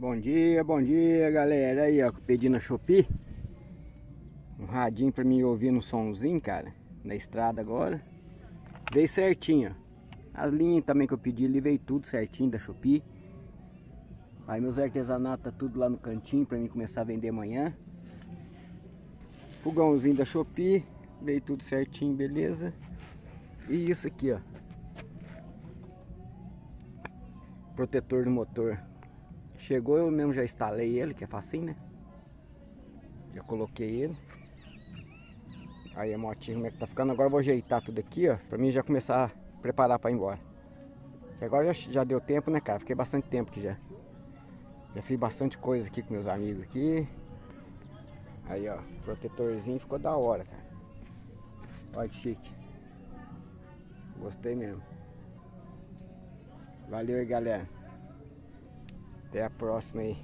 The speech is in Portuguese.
Bom dia galera, aí ó, pedi na Shopee um radinho pra mim ouvir no somzinho, cara, na estrada agora. Veio certinho, ó. As linhas também que eu pedi ali veio tudo certinho da Shopee. Aí meus artesanatos tá tudo lá no cantinho pra mim começar a vender amanhã. Fogãozinho da Shopee, veio tudo certinho, beleza. E isso aqui, ó, protetor do motor. Chegou, eu mesmo já instalei ele, que é facinho, né? Já coloquei ele. Aí a motinha como é que tá ficando. Agora eu vou ajeitar tudo aqui, ó, pra mim já começar a preparar pra ir embora. Que agora já deu tempo, né, cara? Fiquei bastante tempo aqui já. Já fiz bastante coisa aqui com meus amigos aqui. Aí, ó, protetorzinho ficou da hora, cara. Olha que chique. Gostei mesmo. Valeu aí, galera. Até a próxima aí.